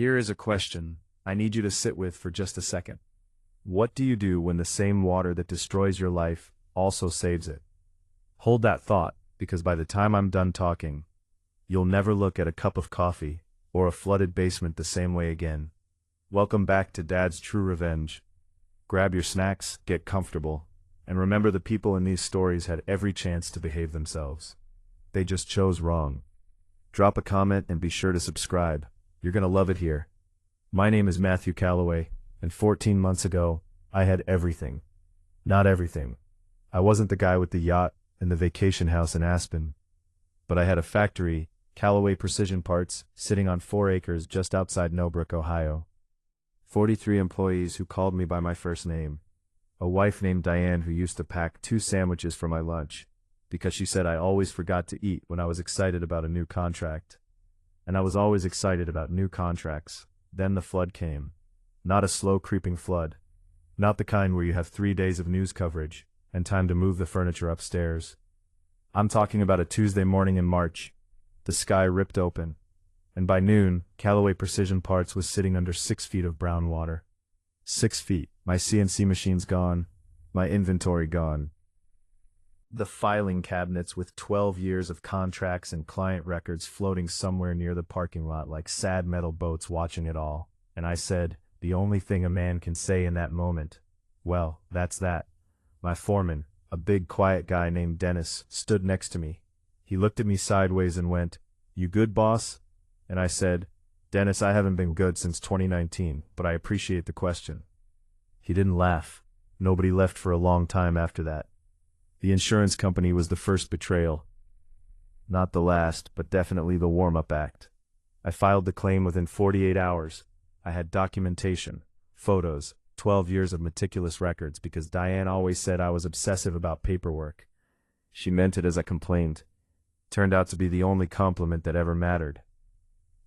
Here is a question I need you to sit with for just a second. What do you do when the same water that destroys your life also saves it? Hold that thought, because by the time I'm done talking, you'll never look at a cup of coffee or a flooded basement the same way again. Welcome back to Dad's True Revenge. Grab your snacks, get comfortable, and remember the people in these stories had every chance to behave themselves. They just chose wrong. Drop a comment and be sure to subscribe. You're gonna love it here. My name is Matthew Calloway, and 14 months ago, I had everything. Not everything. I wasn't the guy with the yacht and the vacation house in Aspen. But I had a factory, Calloway Precision Parts, sitting on 4 acres just outside Knowbrook, Ohio. 43 employees who called me by my first name. A wife named Diane who used to pack 2 sandwiches for my lunch, because she said I always forgot to eat when I was excited about a new contract. And I was always excited about new contracts. Then the flood came. Not a slow creeping flood. Not the kind where you have 3 days of news coverage and time to move the furniture upstairs. I'm talking about a Tuesday morning in March. The sky ripped open, and by noon, Calloway Precision Parts was sitting under 6 feet of brown water. 6 feet. My CNC machines gone. My inventory gone. The filing cabinets with 12 years of contracts and client records floating somewhere near the parking lot like sad metal boats watching it all. And I said, the only thing a man can say in that moment, well, that's that. My foreman, a big quiet guy named Dennis, stood next to me. He looked at me sideways and went, "You good, boss?" And I said, "Dennis, I haven't been good since 2019, but I appreciate the question." He didn't laugh. Nobody left for a long time after that. The insurance company was the first betrayal. Not the last, but definitely the warm-up act. I filed the claim within 48 hours. I had documentation, photos, 12 years of meticulous records because Diane always said I was obsessive about paperwork. She meant it as I complained. Turned out to be the only compliment that ever mattered.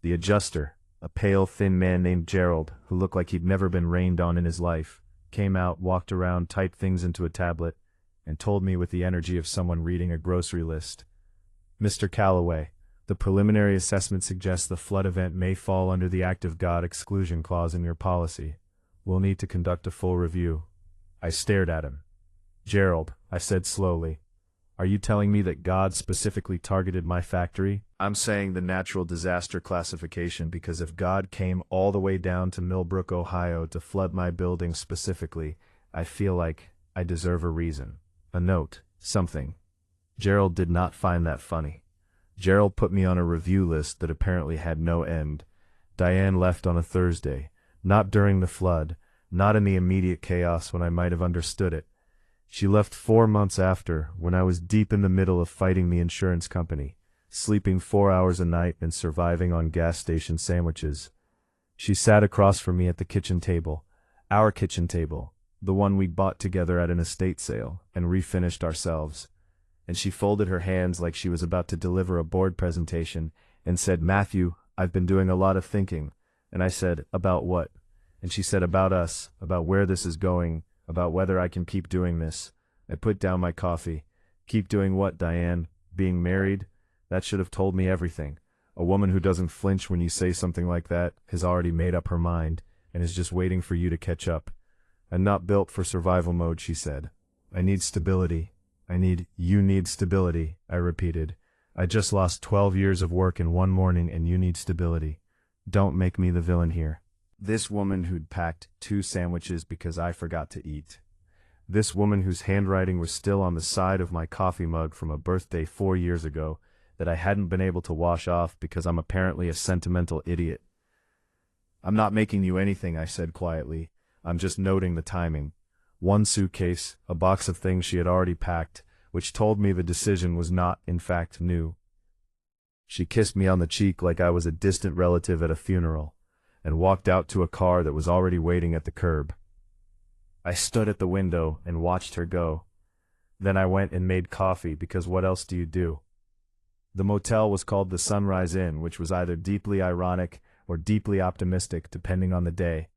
The adjuster, a pale, thin man named Gerald, who looked like he'd never been rained on in his life, came out, walked around, typed things into a tablet, and told me with the energy of someone reading a grocery list. "Mr. Calloway, the preliminary assessment suggests the flood event may fall under the Act of God exclusion clause in your policy. We'll need to conduct a full review." I stared at him. "Gerald," I said slowly, "are you telling me that God specifically targeted my factory?" "I'm saying the natural disaster classification because if God came all the way down to Millbrook, Ohio to flood my building specifically, I feel like I deserve a reason. A note, something." Gerald did not find that funny. Gerald put me on a review list that apparently had no end. Diane left on a Thursday, not during the flood, not in the immediate chaos when I might have understood it. She left 4 months after, when I was deep in the middle of fighting the insurance company, sleeping 4 hours a night and surviving on gas station sandwiches. She sat across from me at the kitchen table, our kitchen table, the one we bought together at an estate sale, and refinished ourselves. And she folded her hands like she was about to deliver a board presentation, and said, "Matthew, I've been doing a lot of thinking." And I said, "About what?" And she said, "About us, about where this is going, about whether I can keep doing this." I put down my coffee. "Keep doing what, Diane? Being married? That should have told me everything. A woman who doesn't flinch when you say something like that has already made up her mind, and is just waiting for you to catch up. I'm not built for survival mode," she said. "I need stability. You need stability," I repeated. "I just lost 12 years of work in one morning and you need stability. Don't make me the villain here." This woman who'd packed 2 sandwiches because I forgot to eat. This woman whose handwriting was still on the side of my coffee mug from a birthday 4 years ago that I hadn't been able to wash off because I'm apparently a sentimental idiot. "I'm not making you anything," I said quietly. "I'm just noting the timing." 1 suitcase, a box of things she had already packed, which told me the decision was not, in fact, new. She kissed me on the cheek like I was a distant relative at a funeral, and walked out to a car that was already waiting at the curb. I stood at the window and watched her go. Then I went and made coffee because what else do you do? The motel was called the Sunrise Inn, which was either deeply ironic or deeply optimistic depending on the day.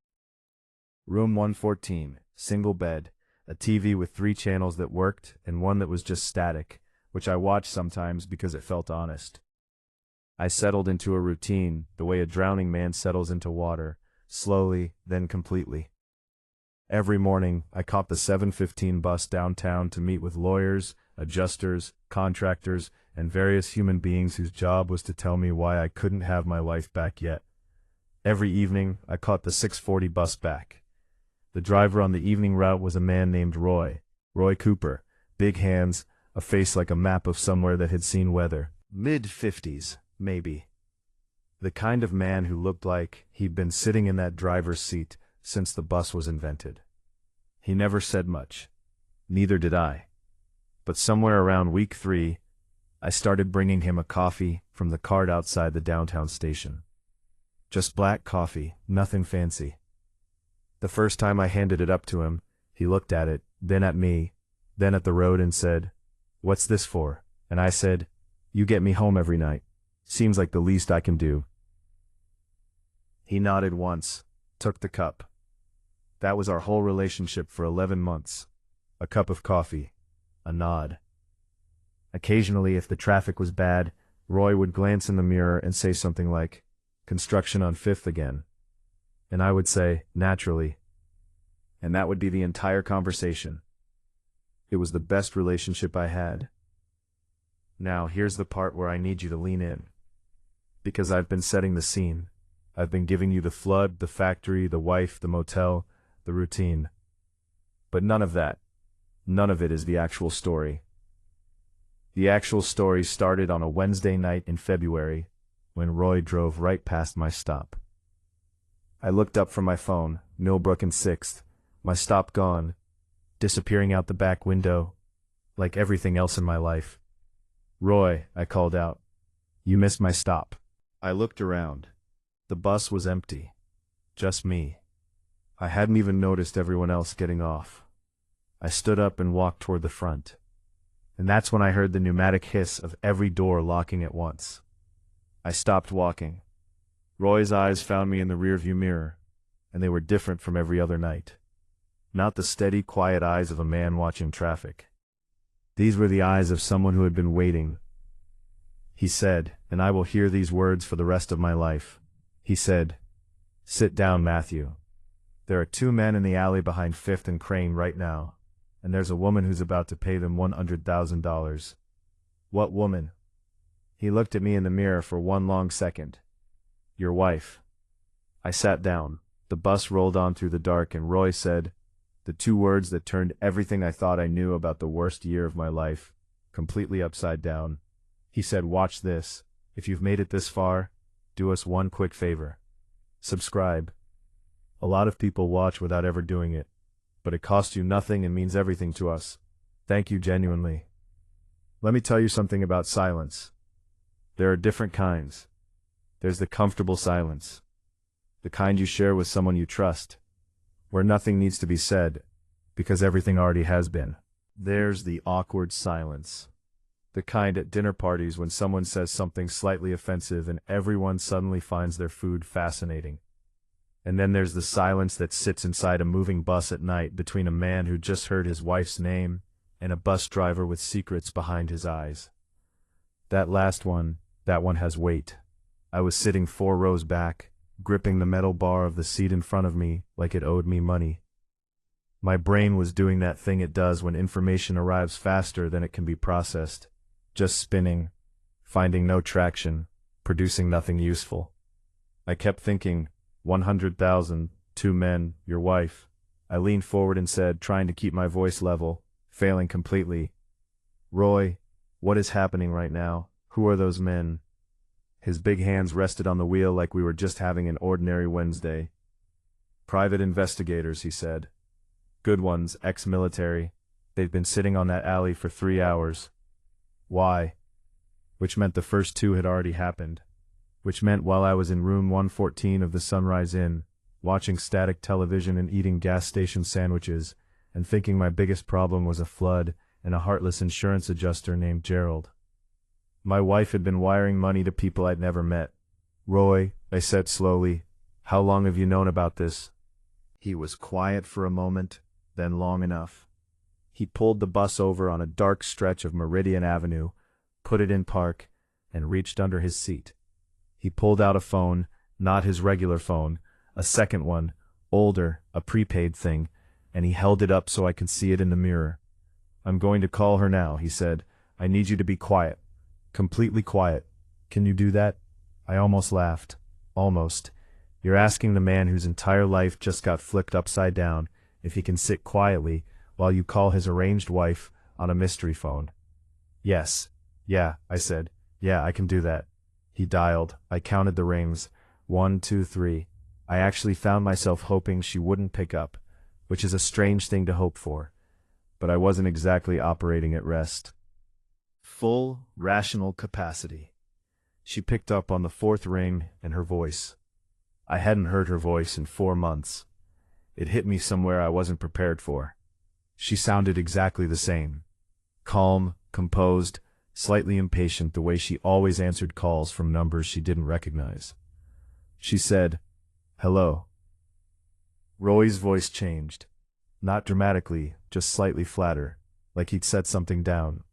Room 114, single bed, a TV with 3 channels that worked and one that was just static, which I watched sometimes because it felt honest. I settled into a routine, the way a drowning man settles into water, slowly, then completely. Every morning, I caught the 7:15 bus downtown to meet with lawyers, adjusters, contractors, and various human beings whose job was to tell me why I couldn't have my life back yet. Every evening, I caught the 6:40 bus back. The driver on the evening route was a man named Roy Cooper, big hands, a face like a map of somewhere that had seen weather. Mid-50s, maybe. The kind of man who looked like he'd been sitting in that driver's seat since the bus was invented. He never said much. Neither did I. But somewhere around week 3, I started bringing him a coffee from the cart outside the downtown station. Just black coffee, nothing fancy. The first time I handed it up to him, he looked at it, then at me, then at the road and said, "What's this for?" And I said, "You get me home every night. Seems like the least I can do." He nodded once, took the cup. That was our whole relationship for 11 months. A cup of coffee, a nod. Occasionally, if the traffic was bad, Roy would glance in the mirror and say something like, "Construction on 5th again." And I would say, "Naturally." And that would be the entire conversation. It was the best relationship I had. Now, here's the part where I need you to lean in. Because I've been setting the scene. I've been giving you the flood, the factory, the wife, the motel, the routine. But none of it is the actual story. The actual story started on a Wednesday night in February, when Roy drove right past my stop. I looked up from my phone, Millbrook and 6th, my stop gone, disappearing out the back window, like everything else in my life. "Roy," I called out, "you missed my stop." I looked around. The bus was empty. Just me. I hadn't even noticed everyone else getting off. I stood up and walked toward the front. And that's when I heard the pneumatic hiss of every door locking at once. I stopped walking. Roy's eyes found me in the rearview mirror, and they were different from every other night. Not the steady, quiet eyes of a man watching traffic. These were the eyes of someone who had been waiting. He said, and I will hear these words for the rest of my life. He said, "Sit down, Matthew. There are 2 men in the alley behind 5th and Crane right now, and there's a woman who's about to pay them $100,000. "What woman?" He looked at me in the mirror for one long second. "Your wife." I sat down. The bus rolled on through the dark, and Roy said, the 2 words that turned everything I thought I knew about the worst year of my life completely upside down. He said, "Watch this. If you've made it this far, do us one quick favor. Subscribe." A lot of people watch without ever doing it, but it costs you nothing and means everything to us. Thank you genuinely. Let me tell you something about silence. There are different kinds. There's the comfortable silence, the kind you share with someone you trust, where nothing needs to be said, because everything already has been. There's the awkward silence, the kind at dinner parties when someone says something slightly offensive and everyone suddenly finds their food fascinating. And then there's the silence that sits inside a moving bus at night between a man who just heard his wife's name and a bus driver with secrets behind his eyes. That last one, that one has weight. I was sitting 4 rows back, gripping the metal bar of the seat in front of me like it owed me money. My brain was doing that thing it does when information arrives faster than it can be processed, just spinning, finding no traction, producing nothing useful. I kept thinking, 100,000, 2 men, your wife. I leaned forward and said, trying to keep my voice level, failing completely, "Roy, what is happening right now? Who are those men?" His big hands rested on the wheel like we were just having an ordinary Wednesday. "Private investigators," he said. "Good ones, ex-military. They've been sitting on that alley for 3 hours. Why?" Which meant the first 2 had already happened. Which meant while I was in room 114 of the Sunrise Inn, watching static television and eating gas station sandwiches, and thinking my biggest problem was a flood and a heartless insurance adjuster named Gerald. My wife had been wiring money to people I'd never met. "Roy," I said slowly, "how long have you known about this?" He was quiet for a moment, then long enough. He pulled the bus over on a dark stretch of Meridian Avenue, put it in park, and reached under his seat. He pulled out a phone, not his regular phone, a second one, older, a prepaid thing, and he held it up so I could see it in the mirror. "I'm going to call her now," he said. "I need you to be quiet. Completely quiet. Can you do that?" I almost laughed. Almost. You're asking the man whose entire life just got flipped upside down if he can sit quietly while you call his arranged wife on a mystery phone. "Yes. Yeah," I said. "Yeah, I can do that." He dialed. I counted the rings. 1, 2, 3. I actually found myself hoping she wouldn't pick up, which is a strange thing to hope for. But I wasn't exactly operating at rest. Full, rational capacity. She picked up on the fourth ring, and her voice. I hadn't heard her voice in 4 months. It hit me somewhere I wasn't prepared for. She sounded exactly the same. Calm, composed, slightly impatient the way she always answered calls from numbers she didn't recognize. She said, "Hello." Roy's voice changed. Not dramatically, just slightly flatter, like he'd set something down.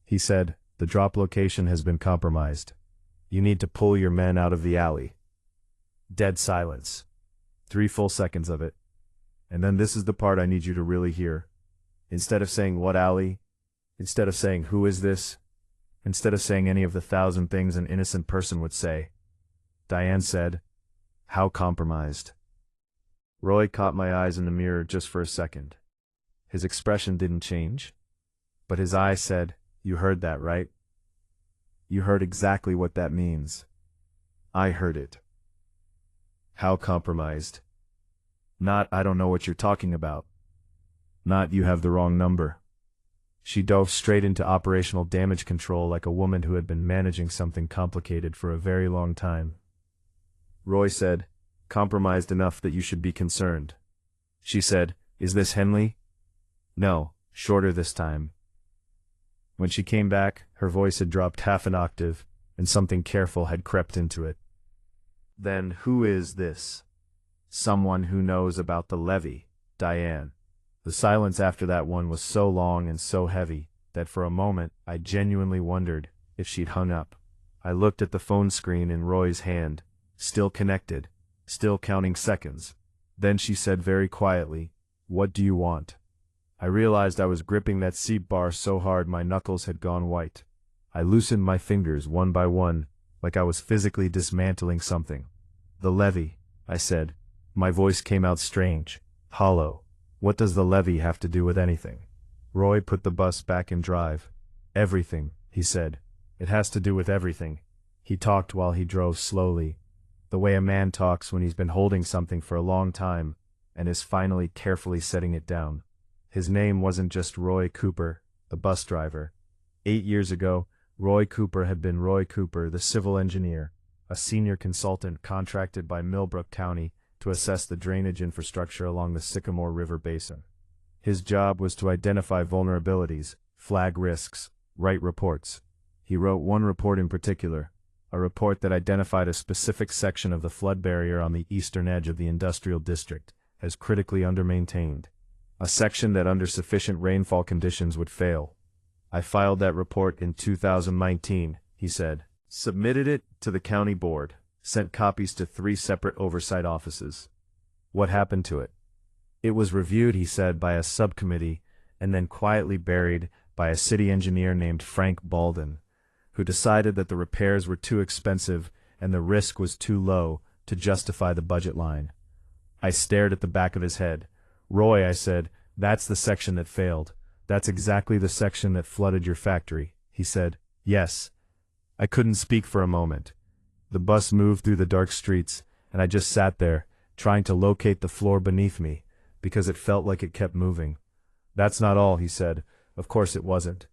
He said, "The drop location has been compromised. You need to pull your men out of the alley." Dead silence. 3 full seconds of it. And then this is the part I need you to really hear. Instead of saying "what alley?" Instead of saying "who is this?" Instead of saying any of the 1,000 things an innocent person would say, Diane said, "How compromised?" Roy caught my eyes in the mirror just for a second. His expression didn't change, but his eyes said, "You heard that, right? You heard exactly what that means." I heard it. How compromised? Not "I don't know what you're talking about." Not "you have the wrong number." She dove straight into operational damage control like a woman who had been managing something complicated for a very long time. Roy said, "Compromised enough that you should be concerned." She said, "Is this Henley?" "No, shorter this time." When she came back, her voice had dropped half an octave, and something careful had crept into it. "Then who is this?" "Someone who knows about the levy, Diane." The silence after that one was so long and so heavy that for a moment I genuinely wondered if she'd hung up. I looked at the phone screen in Roy's hand, still connected, still counting seconds. Then she said very quietly, "What do you want?" I realized I was gripping that seat bar so hard my knuckles had gone white. I loosened my fingers one by one, like I was physically dismantling something. "The levy," I said. My voice came out strange, hollow. "What does the levy have to do with anything?" Roy put the bus back in drive. "Everything," he said. "It has to do with everything." He talked while he drove slowly, the way a man talks when he's been holding something for a long time and is finally carefully setting it down. His name wasn't just Roy Cooper, the bus driver. 8 years ago, Roy Cooper had been Roy Cooper, the civil engineer, a senior consultant contracted by Millbrook County to assess the drainage infrastructure along the Sycamore River Basin. His job was to identify vulnerabilities, flag risks, write reports. He wrote one report in particular, a report that identified a specific section of the flood barrier on the eastern edge of the industrial district as critically undermaintained, a section that under sufficient rainfall conditions would fail. "I filed that report in 2019, he said. "Submitted it to the county board, sent copies to 3 separate oversight offices." "What happened to it?" "It was reviewed," he said, "by a subcommittee, and then quietly buried by a city engineer named Frank Balden, who decided that the repairs were too expensive and the risk was too low to justify the budget line." I stared at the back of his head. "Roy," I said, "that's the section that failed. That's exactly the section that flooded your factory." He said, "Yes." I couldn't speak for a moment. The bus moved through the dark streets, and I just sat there, trying to locate the floor beneath me, because it felt like it kept moving. "That's not all," he said. Of course it wasn't.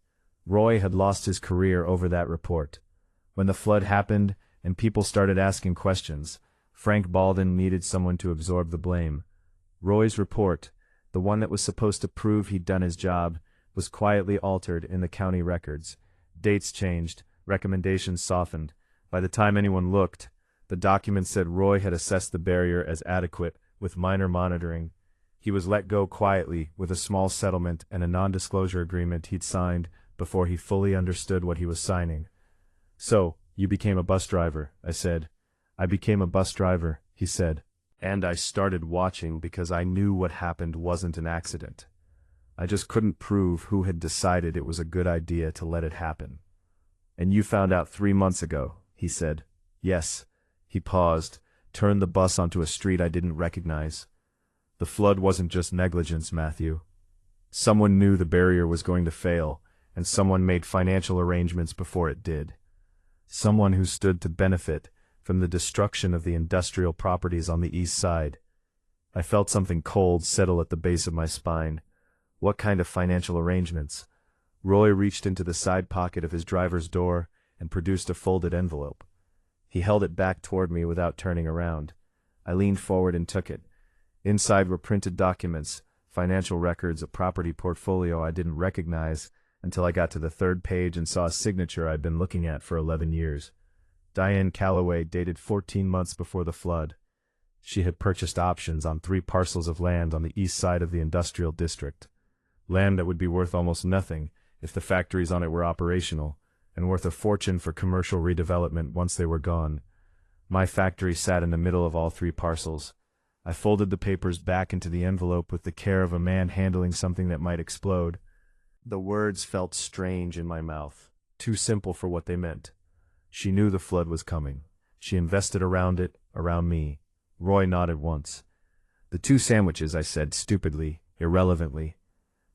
Roy had lost his career over that report. When the flood happened and people started asking questions, Frank Balden needed someone to absorb the blame. Roy's report, the one that was supposed to prove he'd done his job, was quietly altered in the county records. Dates changed, recommendations softened. By the time anyone looked, the document said Roy had assessed the barrier as adequate, with minor monitoring. He was let go quietly with a small settlement and a non-disclosure agreement he'd signed before he fully understood what he was signing. So, You became a bus driver, I said. I became a bus driver, he said. And I started watching because I knew what happened wasn't an accident. I just couldn't prove who had decided it was a good idea to let it happen. And you found out 3 months ago, he said. Yes. He paused, turned the bus onto a street I didn't recognize. The flood wasn't just negligence, Matthew. Someone knew the barrier was going to fail, and someone made financial arrangements before it did. Someone who stood to benefit from the destruction of the industrial properties on the east side. I felt something cold settle at the base of my spine. What kind of financial arrangements? Roy reached into the side pocket of his driver's door and produced a folded envelope. He held it back toward me without turning around. I leaned forward and took it. Inside were printed documents, financial records, a property portfolio I didn't recognize until I got to the 3rd page and saw a signature I'd been looking at for 11 years. Diane Calloway, dated 14 months before the flood. She had purchased options on 3 parcels of land on the east side of the industrial district. Land that would be worth almost nothing if the factories on it were operational, and worth a fortune for commercial redevelopment once they were gone. My factory sat in the middle of all 3 parcels. I folded the papers back into the envelope with the care of a man handling something that might explode. The words felt strange in my mouth, too simple for what they meant. She knew the flood was coming. She invested around it, around me. Roy nodded once. The 2 sandwiches, I said stupidly, irrelevantly.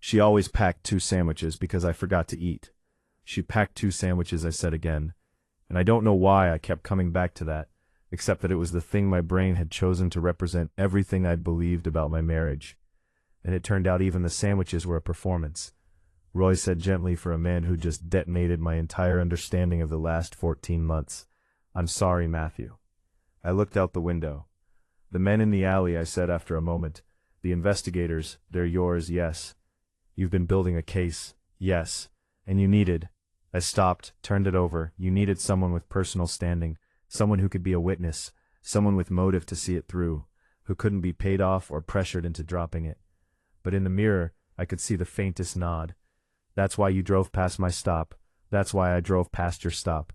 She always packed 2 sandwiches because I forgot to eat. She packed 2 sandwiches, I said again. And I don't know why I kept coming back to that, except that it was the thing my brain had chosen to represent everything I'd believed about my marriage. And it turned out even the sandwiches were a performance. Roy said gently, for a man who just detonated my entire understanding of the last 14 months. I'm sorry, Matthew. I looked out the window. The men in the alley, I said after a moment. The investigators, they're yours, yes. You've been building a case, yes. And you needed. I stopped, turned it over. You needed someone with personal standing, someone who could be a witness, someone with motive to see it through, who couldn't be paid off or pressured into dropping it. But in the mirror, I could see the faintest nod. That's why you drove past my stop. That's why I drove past your stop.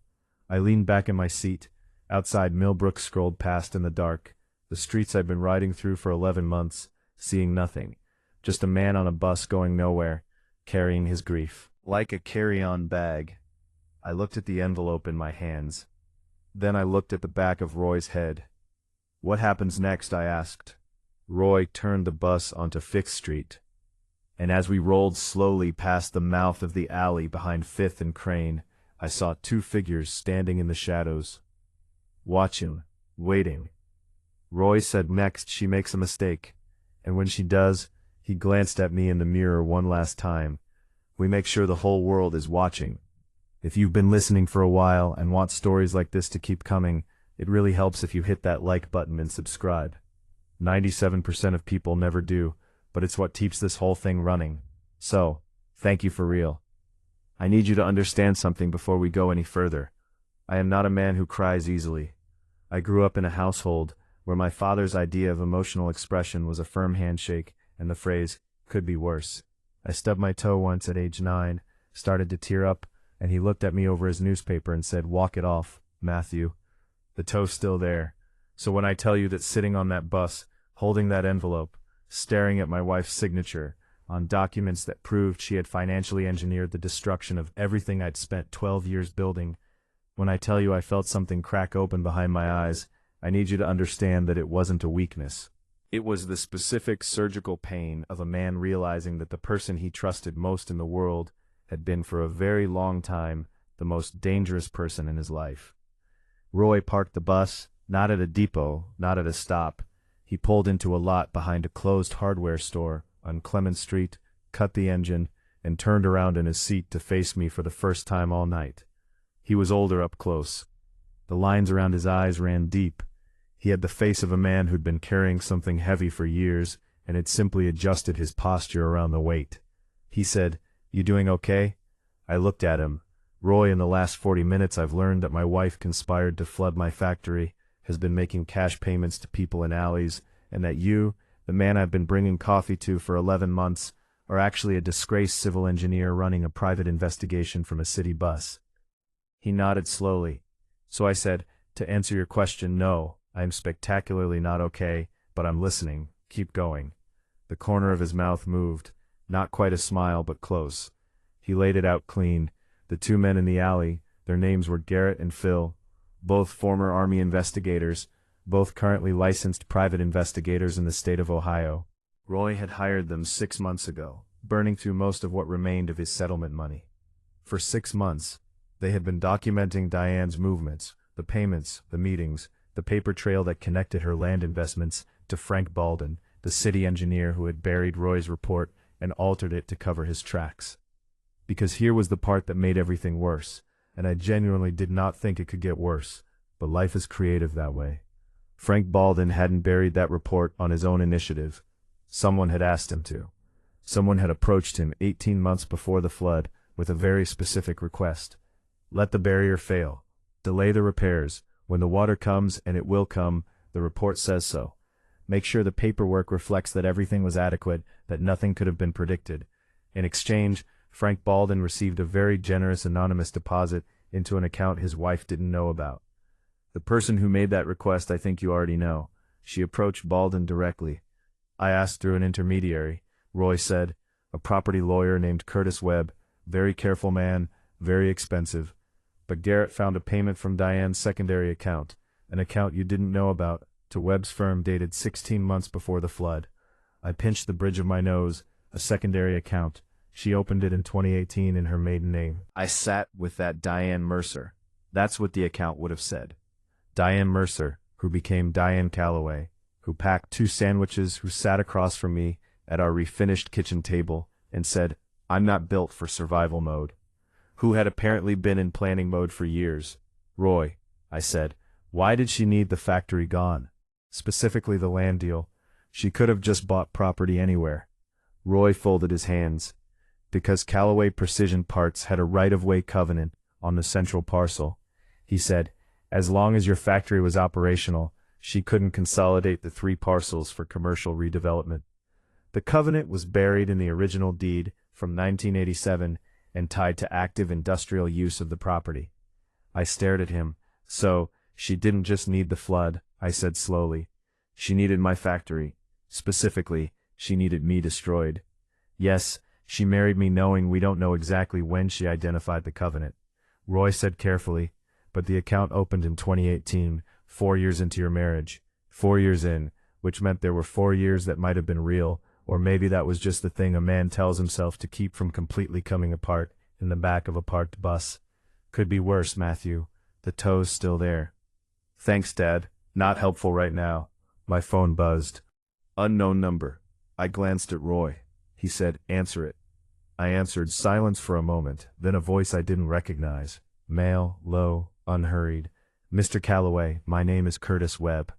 I leaned back in my seat. Outside, Millbrook scrolled past in the dark. The streets I'd been riding through for 11 months, seeing nothing. Just a man on a bus going nowhere, carrying his grief. Like a carry-on bag. I looked at the envelope in my hands. Then I looked at the back of Roy's head. What happens next? I asked. Roy turned the bus onto Fifth Street. And as we rolled slowly past the mouth of the alley behind 5th and Crane, I saw 2 figures standing in the shadows. Watching, waiting. Roy said next she makes a mistake. And when she does, he glanced at me in the mirror one last time. We make sure the whole world is watching. If you've been listening for a while and want stories like this to keep coming, it really helps if you hit that like button and subscribe. 97% of people never do, but it's what keeps this whole thing running. So, thank you for real. I need you to understand something before we go any further. I am not a man who cries easily. I grew up in a household where my father's idea of emotional expression was a firm handshake and the phrase, could be worse. I stubbed my toe once at age 9, started to tear up, and he looked at me over his newspaper and said, walk it off, Matthew. The toe's still there. So when I tell you that sitting on that bus, holding that envelope, staring at my wife's signature on documents that proved she had financially engineered the destruction of everything I'd spent 12 years building, when I tell you I felt something crack open behind my eyes, I need you to understand that it wasn't a weakness. It was the specific surgical pain of a man realizing that the person he trusted most in the world had been for a very long time the most dangerous person in his life. Roy parked the bus, not at a depot, not at a stop. He pulled into a lot behind a closed hardware store on Clement Street, cut the engine, and turned around in his seat to face me for the first time all night. He was older up close. The lines around his eyes ran deep. He had the face of a man who'd been carrying something heavy for years and had simply adjusted his posture around the weight. He said, "You doing okay?" I looked at him. "Roy, in the last 40 minutes I've learned that my wife conspired to flood my factory, has been making cash payments to people in alleys, and that you, the man I've been bringing coffee to for 11 months, are actually a disgraced civil engineer running a private investigation from a city bus." He nodded slowly. So I said, to answer your question, no, I am spectacularly not okay, but I'm listening. Keep going. The corner of his mouth moved, not quite a smile but close. He laid it out clean. The two men in the alley, their names were Garrett and Phil, both former Army investigators, both currently licensed private investigators in the state of Ohio. Roy had hired them 6 months ago, burning through most of what remained of his settlement money. For 6 months, they had been documenting Diane's movements, the payments, the meetings, the paper trail that connected her land investments to Frank Baldwin, the city engineer who had buried Roy's report and altered it to cover his tracks. Because here was the part that made everything worse, and I genuinely did not think it could get worse, but life is creative that way. Frank Baldwin hadn't buried that report on his own initiative. Someone had asked him to. Someone had approached him 18 months before the flood with a very specific request. Let the barrier fail. Delay the repairs. When the water comes, and it will come, the report says so. Make sure the paperwork reflects that everything was adequate, that nothing could have been predicted. In exchange, Frank Baldwin received a very generous anonymous deposit into an account his wife didn't know about. The person who made that request I think you already know. She approached Baldwin directly. I asked through an intermediary. Roy said, a property lawyer named Curtis Webb, very careful man, very expensive. But Garrett found a payment from Diane's secondary account, an account you didn't know about, to Webb's firm dated 16 months before the flood. I pinched the bridge of my nose, a secondary account. She opened it in 2018 in her maiden name. I sat with that Diane Mercer. That's what the account would have said. Diane Mercer, who became Diane Calloway, who packed 2 sandwiches, who sat across from me at our refinished kitchen table and said, I'm not built for survival mode. Who had apparently been in planning mode for years. Roy, I said, why did she need the factory gone? Specifically the land deal. She could have just bought property anywhere. Roy folded his hands. Because Calloway Precision Parts had a right-of-way covenant on the central parcel. He said, as long as your factory was operational, she couldn't consolidate the 3 parcels for commercial redevelopment. The covenant was buried in the original deed from 1987 and tied to active industrial use of the property. I stared at him. So, she didn't just need the flood, I said slowly. She needed my factory. Specifically, she needed me destroyed. Yes, she married me knowing we don't know exactly when she identified the covenant. Roy said carefully, but the account opened in 2018, 4 years into your marriage. 4 years in, which meant there were 4 years that might have been real, or maybe that was just the thing a man tells himself to keep from completely coming apart in the back of a parked bus. Could be worse, Matthew. The toe's still there. Thanks, Dad. Not helpful right now. My phone buzzed. Unknown number. I glanced at Roy. He said, answer it. I answered, silence for a moment, then a voice I didn't recognize. Male, low, unhurried. Mr. Calloway, my name is Curtis Webb.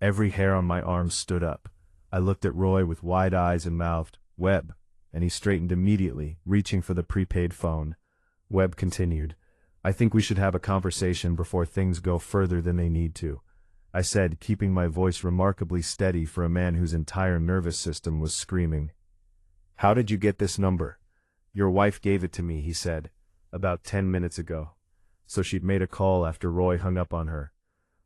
Every hair on my arm stood up. I looked at Roy with wide eyes and mouthed, Webb, and he straightened immediately, reaching for the prepaid phone. Webb continued, I think we should have a conversation before things go further than they need to. I said, keeping my voice remarkably steady for a man whose entire nervous system was screaming. How did you get this number? Your wife gave it to me, he said, about 10 minutes ago. So she'd made a call after Roy hung up on her.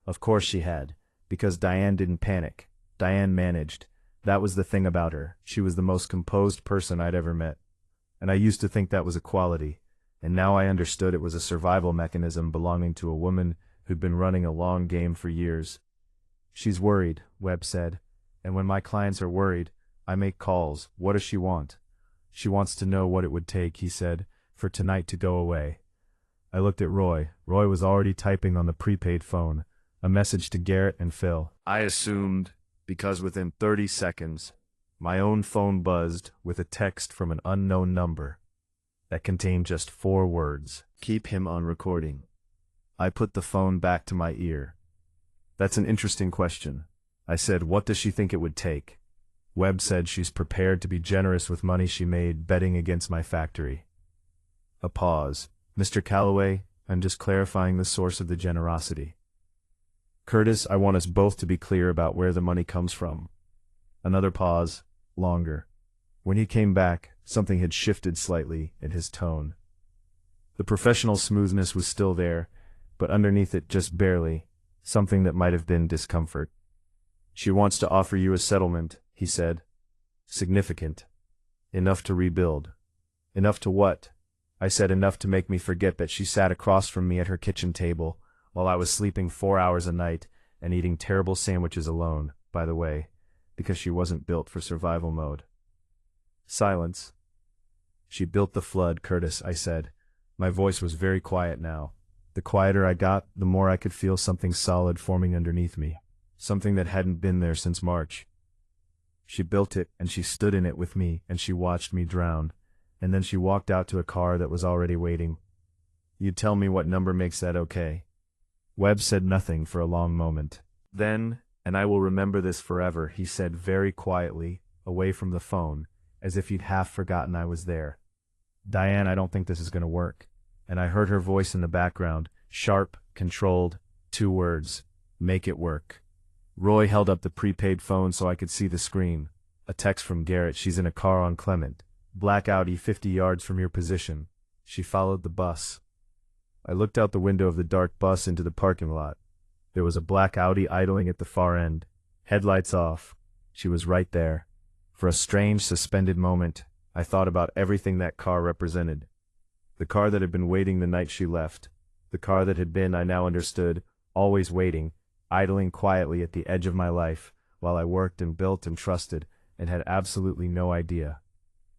Of course she had, because Diane didn't panic. Diane managed. That was the thing about her. She was the most composed person I'd ever met. And I used to think that was a quality, and now I understood it was a survival mechanism belonging to a woman who'd been running a long game for years. She's worried, Webb said, and when my clients are worried, I make calls. What does she want? She wants to know what it would take, he said, for tonight to go away. I looked at Roy. Roy was already typing on the prepaid phone, a message to Garrett and Phil. I assumed, because within 30 seconds, my own phone buzzed with a text from an unknown number that contained just 4 words. Keep him on recording. I put the phone back to my ear. That's an interesting question. I said, what does she think it would take? Webb said she's prepared to be generous with money she made betting against my factory. A pause. Mr. Calloway, I'm just clarifying the source of the generosity. Curtis, I want us both to be clear about where the money comes from. Another pause, longer. When he came back, something had shifted slightly in his tone. The professional smoothness was still there, but underneath it just barely, something that might have been discomfort. She wants to offer you a settlement, he said. Significant. Enough to rebuild. Enough to what? I said enough to make me forget that she sat across from me at her kitchen table, while I was sleeping 4 hours a night and eating terrible sandwiches alone, by the way, because she wasn't built for survival mode. Silence. She built the flood, Curtis, I said. My voice was very quiet now. The quieter I got, the more I could feel something solid forming underneath me, something that hadn't been there since March. She built it, and she stood in it with me, and she watched me drown, and then she walked out to a car that was already waiting. You tell me what number makes that okay? Webb said nothing for a long moment. Then, and I will remember this forever, he said very quietly, away from the phone, as if he'd half forgotten I was there. Diane, I don't think this is going to work. And I heard her voice in the background, sharp, controlled, 2 words. Make it work. Roy held up the prepaid phone so I could see the screen. A text from Garrett. She's in a car on Clement. Black Audi 50 yards from your position. She followed the bus. I looked out the window of the dark bus into the parking lot. There was a black Audi idling at the far end. Headlights off. She was right there. For a strange, suspended moment, I thought about everything that car represented. The car that had been waiting the night she left. The car that had been, I now understood, always waiting, idling quietly at the edge of my life, while I worked and built and trusted, and had absolutely no idea.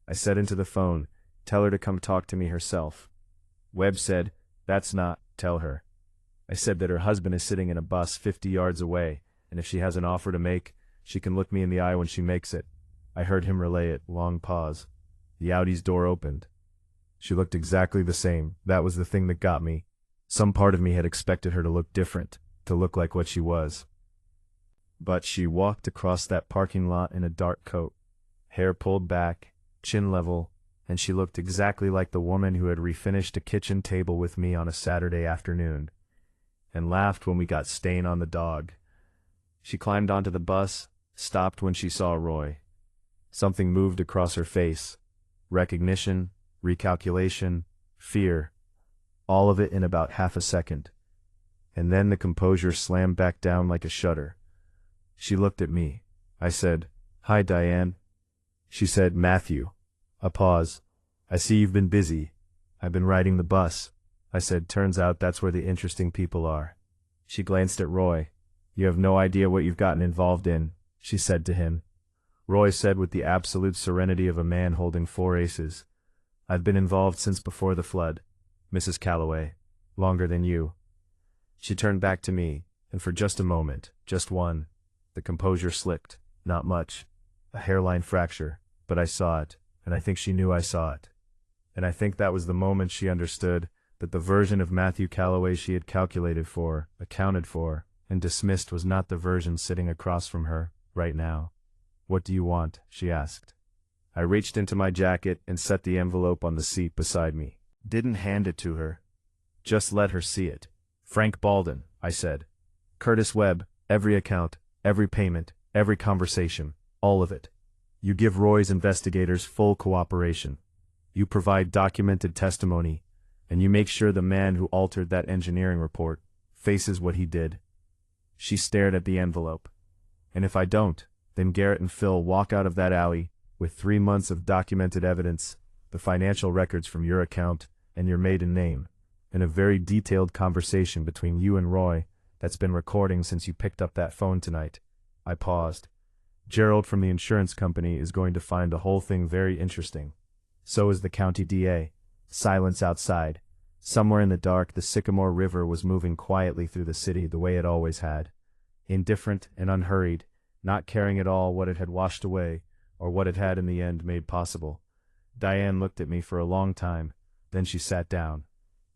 I said into the phone, tell her to come talk to me herself. Webb said, that's not, tell her. I said that her husband is sitting in a bus 50 yards away, and if she has an offer to make, she can look me in the eye when she makes it. I heard him relay it, long pause. The Audi's door opened. She looked exactly the same. That was the thing that got me. Some part of me had expected her to look different, to look like what she was. But she walked across that parking lot in a dark coat, hair pulled back, chin level, and she looked exactly like the woman who had refinished a kitchen table with me on a Saturday afternoon, and laughed when we got Stain on the dog. She climbed onto the bus, stopped when she saw Roy. Something moved across her face. Recognition, recalculation, fear, all of it in about half a second. And then the composure slammed back down like a shutter. She looked at me. I said, hi, Diane. She said, Matthew. A pause. I see you've been busy. I've been riding the bus. I said, turns out that's where the interesting people are. She glanced at Roy. You have no idea what you've gotten involved in, she said to him. Roy said with the absolute serenity of a man holding 4 aces. I've been involved since before the flood, Mrs. Calloway. Longer than you. She turned back to me, and for just a moment, just one, the composure slipped. Not much. A hairline fracture, but I saw it, and I think she knew I saw it. And I think that was the moment she understood that the version of Matthew Calloway she had calculated for, accounted for, and dismissed was not the version sitting across from her, right now. What do you want? She asked. I reached into my jacket and set the envelope on the seat beside me. Didn't hand it to her. Just let her see it. Frank Baldwin, I said. Curtis Webb, every account, every payment, every conversation, all of it. You give Roy's investigators full cooperation. You provide documented testimony, and you make sure the man who altered that engineering report faces what he did. She stared at the envelope. And if I don't, then Garrett and Phil walk out of that alley with 3 months of documented evidence, the financial records from your account, and your maiden name, and a very detailed conversation between you and Roy that's been recording since you picked up that phone tonight. I paused. Gerald from the insurance company is going to find the whole thing very interesting. So is the county DA. Silence outside. Somewhere in the dark, the Sycamore River was moving quietly through the city the way it always had. Indifferent and unhurried, not caring at all what it had washed away, or what it had in the end made possible. Diane looked at me for a long time, then she sat down.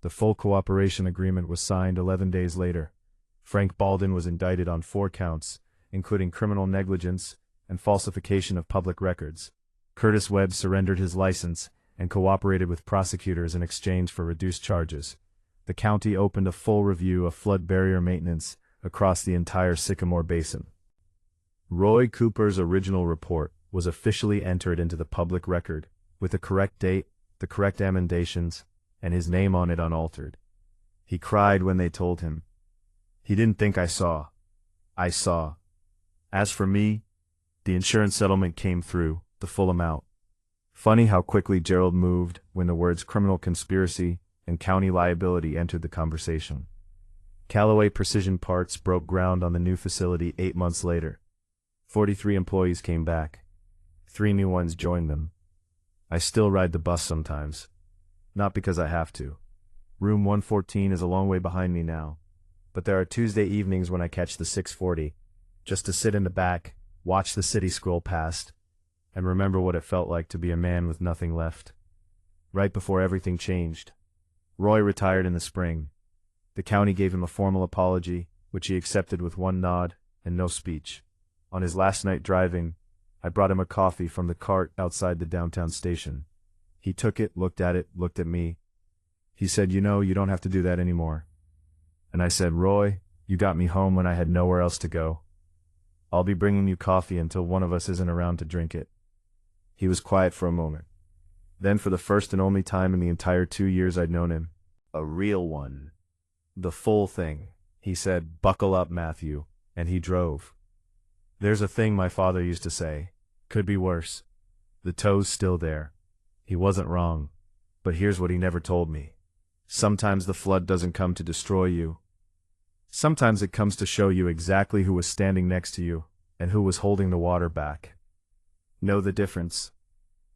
The full cooperation agreement was signed 11 days later. Frank Baldwin was indicted on 4 counts, including criminal negligence and falsification of public records. Curtis Webb surrendered his license and cooperated with prosecutors in exchange for reduced charges. The county opened a full review of flood barrier maintenance across the entire Sycamore Basin. Roy Cooper's original report was officially entered into the public record, with the correct date, the correct emendations, and his name on it unaltered. He cried when they told him. He didn't think I saw. I saw. As for me, the insurance settlement came through, the full amount. Funny how quickly Gerald moved when the words criminal conspiracy and county liability entered the conversation. Callaway Precision Parts broke ground on the new facility 8 months later. 43 employees came back. 3 new ones joined them. I still ride the bus sometimes. Not because I have to. Room 114 is a long way behind me now. But there are Tuesday evenings when I catch the 640, just to sit in the back, watch the city scroll past, and remember what it felt like to be a man with nothing left. Right before everything changed. Roy retired in the spring. The county gave him a formal apology, which he accepted with one nod and no speech. On his last night driving, I brought him a coffee from the cart outside the downtown station. He took it, looked at me. He said, "You know, you don't have to do that anymore." And I said, "Roy, you got me home when I had nowhere else to go. I'll be bringing you coffee until one of us isn't around to drink it." He was quiet for a moment. Then, for the first and only time in the entire 2 years I'd known him, a real one. "The full thing," he said, "buckle up, Matthew," and he drove. There's a thing my father used to say, could be worse. The toe's still there. He wasn't wrong, but here's what he never told me. Sometimes the flood doesn't come to destroy you. Sometimes it comes to show you exactly who was standing next to you and who was holding the water back. Know the difference.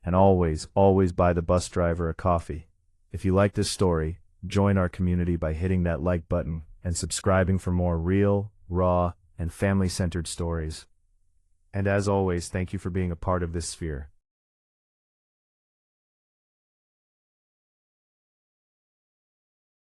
And always, always buy the bus driver a coffee. If you like this story, join our community by hitting that like button and subscribing for more real, raw, and family-centered stories. And as always, thank you for being a part of this sphere.